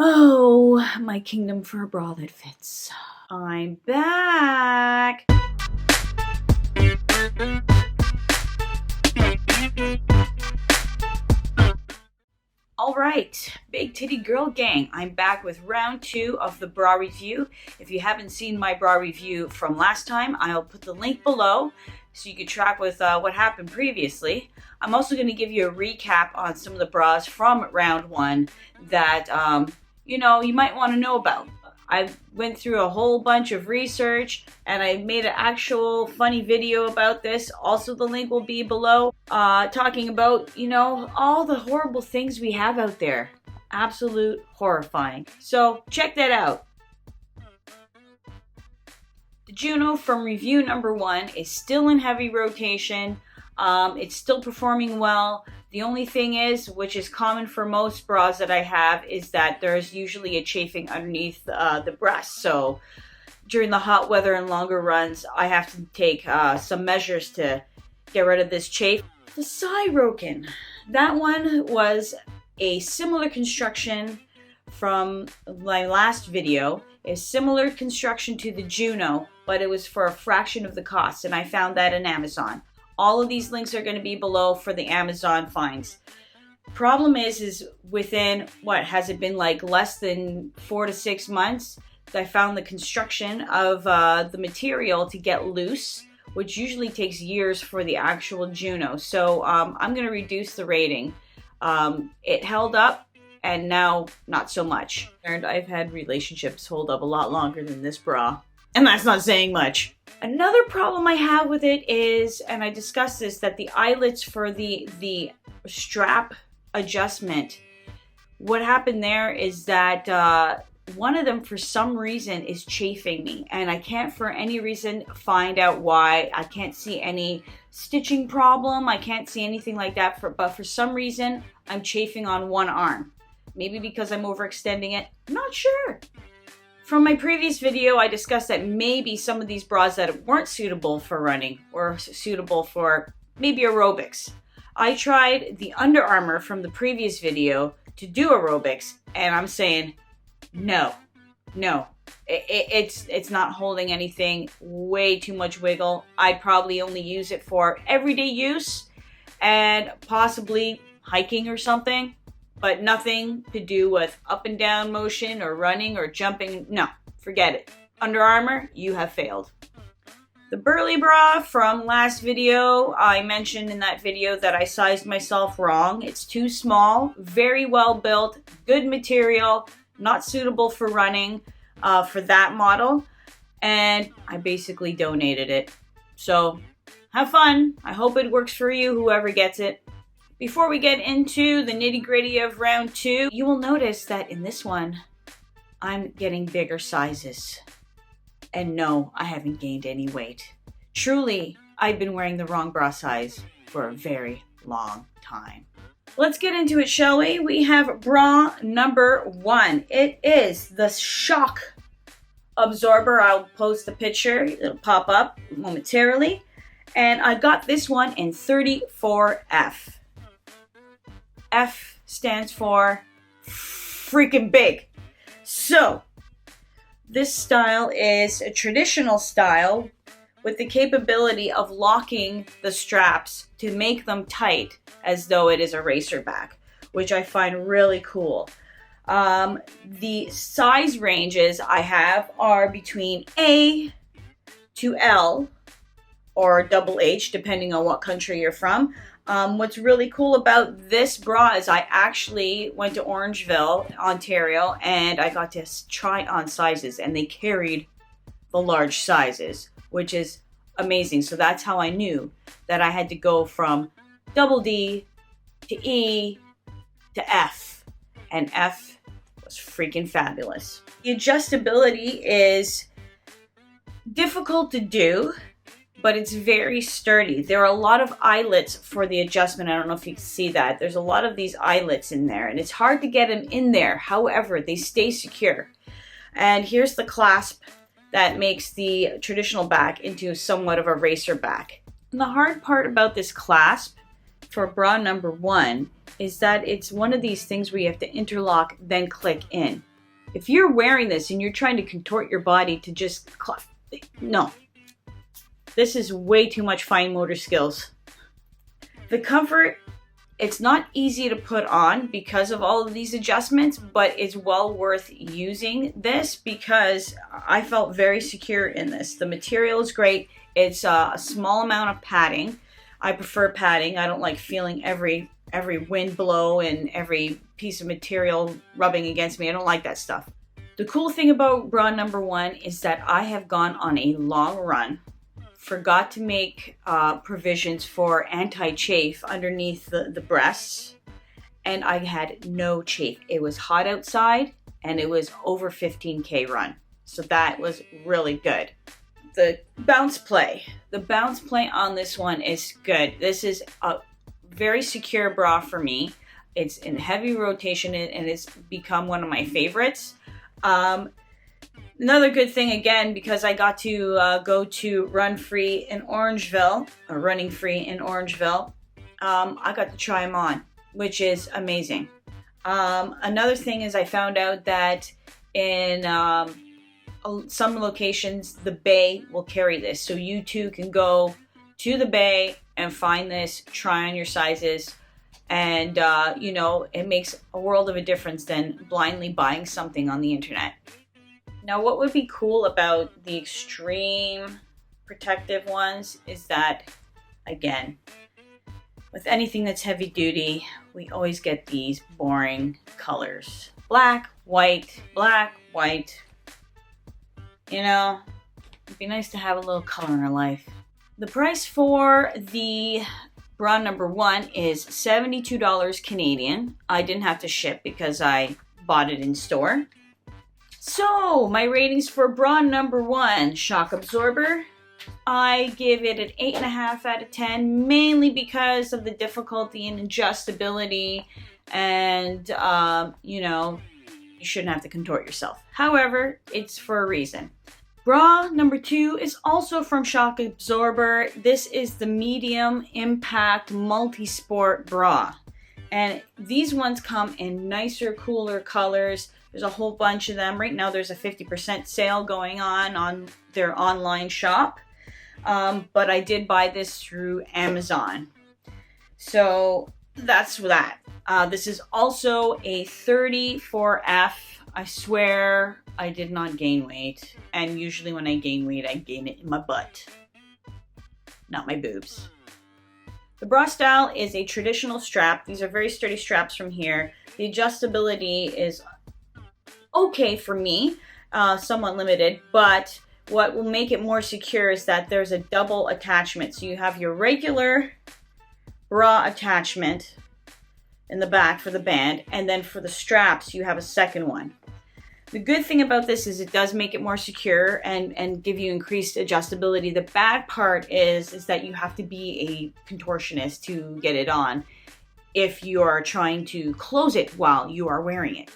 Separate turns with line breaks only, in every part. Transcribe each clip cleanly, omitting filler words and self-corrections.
Oh, my kingdom for a bra that fits. I'm back. All right, big titty girl gang, I'm back with round 2 of the bra review. If you haven't seen my bra review from last time, I'll put the link below so you can track with what happened previously. I'm also going to give you a recap on some of the bras from round 1 that you might want to know about. I went through a whole bunch of research and I made an actual funny video about this. Also, the link will be below, talking about, all the horrible things we have out there. Absolute horrifying. So check that out. The Juno from review number 1 is still in heavy rotation. It's still performing well. The only thing is, which is common for most bras that I have, is that there's usually a chafing underneath the breast. So during the hot weather and longer runs, I have to take some measures to get rid of this chafe. The Syroken, that one was a similar construction from my last video. A similar construction to the Juno, but it was for a fraction of the cost, and I found that on Amazon. All of these links are going to be below for the Amazon finds. Problem is within, has it been like less than 4 to 6 months, I found the construction of the material to get loose, which usually takes years for the actual Juno. So I'm going to reduce the rating. It held up, and now not so much. And I've had relationships hold up a lot longer than this bra, and that's not saying much. Another problem I have with it is, and I discussed this, that the eyelets for the strap adjustment, what happened there is that one of them for some reason is chafing me, and I can't for any reason find out why. I can't see any stitching problem. I can't see anything like that, but for some reason I'm chafing on one arm. Maybe because I'm overextending it. I'm not sure. From my previous video, I discussed that maybe some of these bras that weren't suitable for running were suitable for maybe aerobics. I tried the Under Armour from the previous video to do aerobics, and I'm saying no. It's not holding anything. Way too much wiggle. I'd probably only use it for everyday use and possibly hiking or something. But nothing to do with up and down motion or running or jumping. No, forget it. Under Armour, you have failed. The Burley bra from last video, I mentioned in that video that I sized myself wrong. It's too small, very well built, good material, not suitable for running for that model. And I basically donated it. So have fun. I hope it works for you, whoever gets it. Before we get into the nitty-gritty of round 2, you will notice that in this one, I'm getting bigger sizes. And no, I haven't gained any weight. Truly, I've been wearing the wrong bra size for a very long time. Let's get into it, shall we? We have bra number 1. It is the Shock Absorber. I'll post the picture. It'll pop up momentarily. And I got this one in 34F. F stands for freaking big. So, this style is a traditional style with the capability of locking the straps to make them tight as though it is a racer back, which I find really cool. The size ranges I have are between A to L or double H, depending on what country you're from. What's really cool about this bra is I actually went to Orangeville, Ontario, and I got to try on sizes, and they carried the large sizes, which is amazing. So that's how I knew that I had to go from double D to E to F, and F was freaking fabulous. The adjustability is difficult to do, but it's very sturdy. There are a lot of eyelets for the adjustment. I don't know if you can see that. There's a lot of these eyelets in there, and it's hard to get them in there. However, they stay secure. And here's the clasp that makes the traditional back into somewhat of a racer back. And the hard part about this clasp for bra number 1 is that it's one of these things where you have to interlock, then click in. If you're wearing this and you're trying to contort your body to just, no. This is way too much fine motor skills. The comfort, it's not easy to put on because of all of these adjustments, but it's well worth using this because I felt very secure in this. The material is great. It's a small amount of padding. I prefer padding. I don't like feeling every wind blow and every piece of material rubbing against me. I don't like that stuff. The cool thing about bra number 1 is that I have gone on a long run, forgot to make provisions for anti-chafe underneath the breasts, and I had no chafe. It was hot outside and it was over 15K run. So that was really good. The bounce play on this one is good. This is a very secure bra for me. It's in heavy rotation and it's become one of my favorites. Another good thing, again, because I got to go to Run Free in Orangeville, or Running Free in Orangeville, I got to try them on, which is amazing. Another thing is I found out that in some locations, the Bay will carry this. So you too can go to the Bay and find this, try on your sizes, and, it makes a world of a difference than blindly buying something on the internet. Now, what would be cool about the extreme protective ones is that, again, with anything that's heavy duty, we always get these boring colors. Black, white, black, white. It'd be nice to have a little color in our life. The price for the bra number 1 is $72 Canadian. I didn't have to ship because I bought it in store. So, my ratings for bra number 1, shock absorber. I give it an 8.5 out of 10, mainly because of the difficulty and adjustability, and, you shouldn't have to contort yourself. However, it's for a reason. Bra number 2 is also from Shock Absorber. This is the medium impact multi-sport bra. And these ones come in nicer, cooler colors. There's a whole bunch of them. Right now there's a 50% sale going on their online shop. But I did buy this through Amazon. So that's that. This is also a 34F. I swear I did not gain weight. And usually when I gain weight, I gain it in my butt, not my boobs. The bra style is a traditional strap. These are very sturdy straps from here. The adjustability is okay for me, somewhat limited, but what will make it more secure is that there's a double attachment. So you have your regular bra attachment in the back for the band, and then for the straps, you have a second one. The good thing about this is it does make it more secure and give you increased adjustability. The bad part is that you have to be a contortionist to get it on if you are trying to close it while you are wearing it.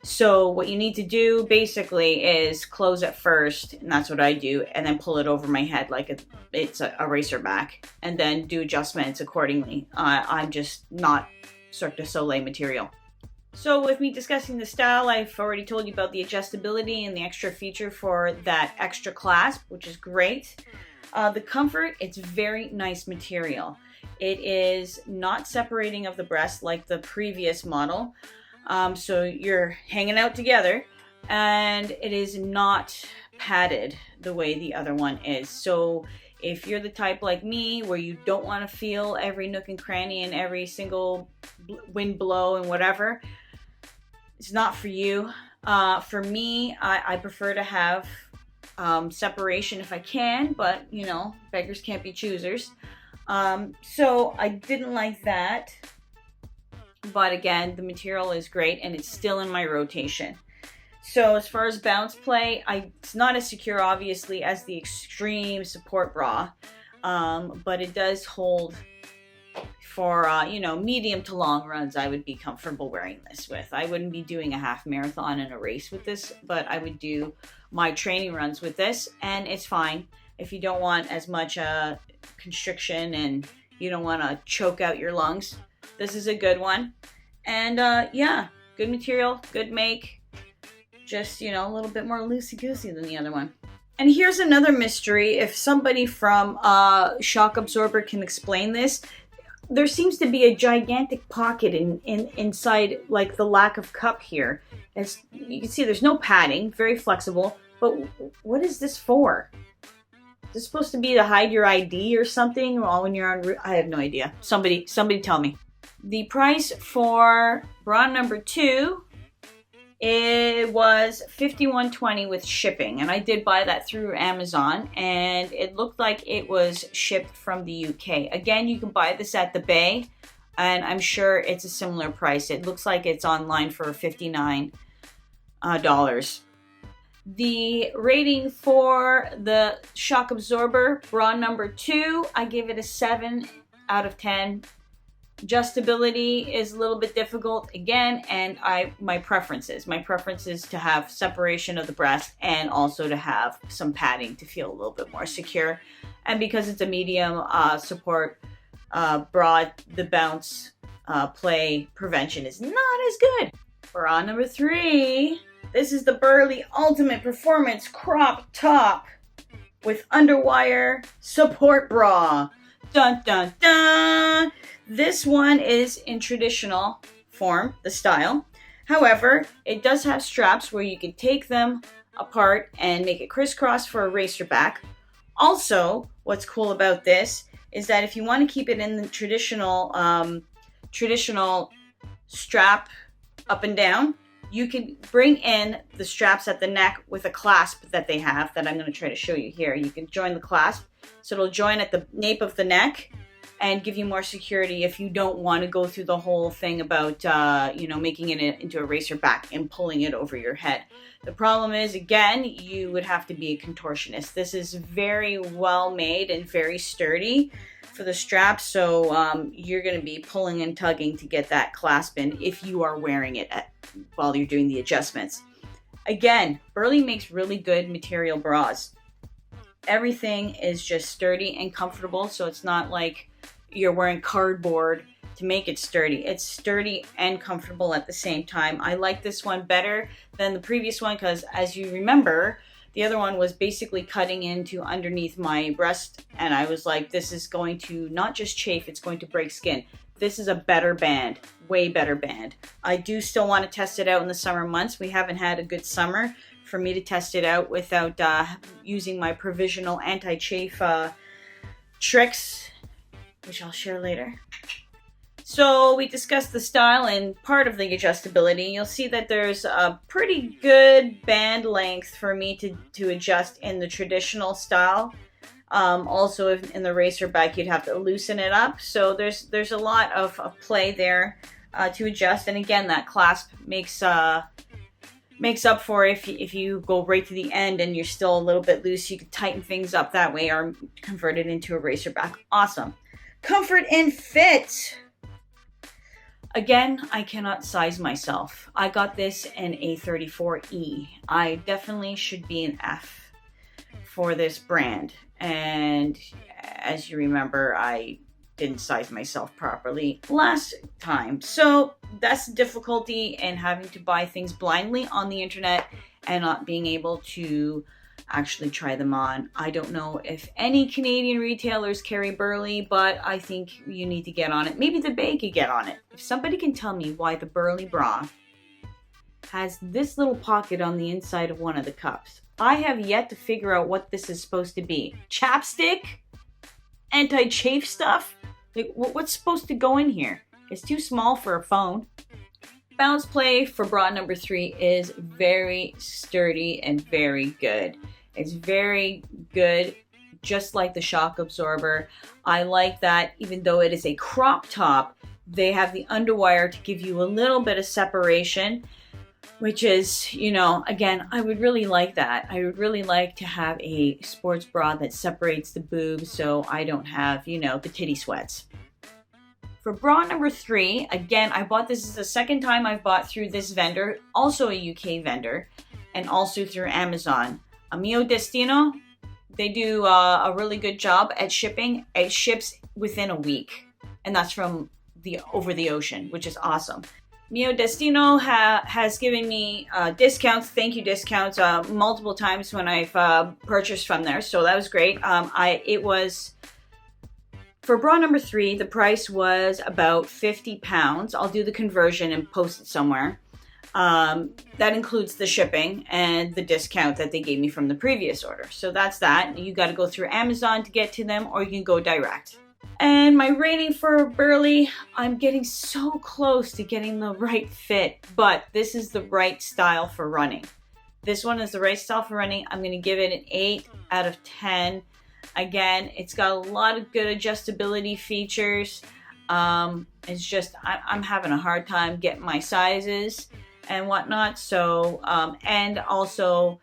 So what you need to do basically is close it first, and that's what I do, and then pull it over my head like it's a racer back, and then do adjustments accordingly. I'm just not Cirque du Soleil material. So with me discussing the style, I've already told you about the adjustability and the extra feature for that extra clasp, which is great. The comfort, it's very nice material. It is not separating of the breast like the previous model. So you're hanging out together, and it is not padded the way the other one is. So if you're the type like me where you don't want to feel every nook and cranny and every single wind blow and whatever, it's not for you. For me, I prefer to have separation if I can, but beggars can't be choosers. So I didn't like that. But again, the material is great and it's still in my rotation. So as far as bounce play, it's not as secure obviously as the extreme support bra, but it does hold for medium to long runs. I would be comfortable wearing this with. I wouldn't be doing a half marathon and a race with this, but I would do my training runs with this, and it's fine if you don't want as much constriction and you don't want to choke out your lungs. This is a good one. And good material, good make. just, you know, a little bit more loosey-goosey than the other one. And here's another mystery. If somebody from Shock Absorber can explain this, there seems to be a gigantic pocket inside, like the lack of cup here. As you can see, there's no padding, very flexible. But what is this for? Is this supposed to be to hide your ID or something? Well, when you're on, I have no idea. Somebody tell me. The price for bra number 2, it was $51.20 with shipping, and I did buy that through Amazon, and it looked like it was shipped from the UK. Again, you can buy this at the Bay, and I'm sure it's a similar price. It looks like it's online for $59. The rating for the Shock Absorber bra number 2, I give it a 7 out of 10. Adjustability is a little bit difficult again, and my preference is to have separation of the breast and also to have some padding to feel a little bit more secure. And because it's a medium support bra, the bounce play prevention is not as good. Bra number 3, this is the Burley Ultimate Performance Crop Top with underwire support bra. Dun dun dun! This one is in traditional form, the style. However, it does have straps where you can take them apart and make it crisscross for a racer back. Also, what's cool about this is that if you want to keep it in the traditional strap up and down, you can bring in the straps at the neck with a clasp that they have that I'm going to try to show you here. You can join the clasp, so it'll join at the nape of the neck and give you more security if you don't want to go through the whole thing about, making it into a racer back and pulling it over your head. The problem is, again, you would have to be a contortionist. This is very well made and very sturdy for the straps, so you're going to be pulling and tugging to get that clasp in if you are wearing it while you're doing the adjustments. Again, Burley makes really good material bras. Everything is just sturdy and comfortable, so it's not like you're wearing cardboard to make it sturdy. It's sturdy and comfortable at the same time. I like this one better than the previous one because, as you remember, the other one was basically cutting into underneath my breast, and I was like, this is going to not just chafe, it's going to break skin. This is a better band, way better band. I do still want to test it out in the summer months. We haven't had a good summer for me to test it out without using my provisional anti-chafe tricks, which I'll share later. So we discussed the style and part of the adjustability. You'll see that there's a pretty good band length for me to adjust in the traditional style. Also, in the racer back, you'd have to loosen it up. So there's a lot of play there to adjust. And again, that clasp makes up for if you go right to the end and you're still a little bit loose, you can tighten things up that way or convert it into a racer back. Awesome. Comfort and fit. Again, I cannot size myself. I got this in a 34E. I definitely should be an F for this brand. And as you remember, I didn't size myself properly last time. So that's the difficulty in having to buy things blindly on the internet and not being able to actually try them on. I don't know if any Canadian retailers carry Burley, but I think you need to get on it. Maybe the Bay could get on it. If somebody can tell me why the Burley bra has this little pocket on the inside of one of the cups. I have yet to figure out what this is supposed to be. Chapstick? Anti-chafe stuff? Like, what's supposed to go in here? It's too small for a phone. Bounce play for bra number 3 is very sturdy and very good. It's very good, just like the Shock Absorber. I like that even though it is a crop top, they have the underwire to give you a little bit of separation, which is, again, I would really like that. I would really like to have a sports bra that separates the boobs so I don't have, the titty sweats. For bra number 3, again, I bought this is the second time I've bought through this vendor, also a UK vendor, and also through Amazon. Mio Destino, they do a really good job at shipping. It ships within a week, and that's from over the ocean, which is awesome. Mio Destino has given me discounts, thank you discounts, multiple times when I've purchased from there, so that was great. It was, for bra number 3, the price was about £50. I'll do the conversion and post it somewhere. That includes the shipping and the discount that they gave me from the previous order. So that's that. You got to go through Amazon to get to them, or you can go direct. And my rating for Burley, I'm getting so close to getting the right fit, but this is the right style for running. This one is the right style for running. I'm going to give it an 8 out of 10. Again, it's got a lot of good adjustability features. It's just, I'm having a hard time getting my sizes and whatnot. So, and also,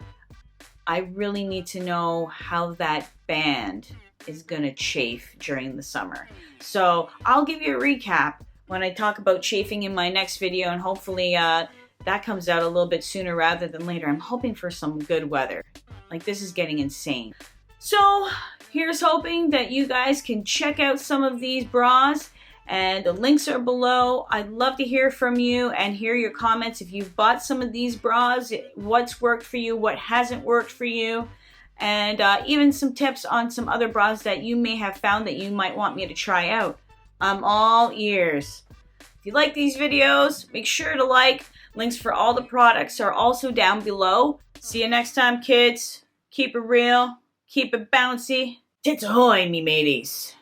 I really need to know how that band is gonna chafe during the summer. So I'll give you a recap when I talk about chafing in my next video, and hopefully that comes out a little bit sooner rather than later. I'm hoping for some good weather. Like, this is getting insane. So here's hoping that you guys can check out some of these bras, and the links are below. I'd love to hear from you and hear your comments. If you've bought some of these bras, what's worked for you, what hasn't worked for you, and even some tips on some other bras that you may have found that you might want me to try out. I'm all ears. If you like these videos, make sure to like. Links for all the products are also down below. See you next time, kids. Keep it real. Keep it bouncy. Tits ahoy, me mateys.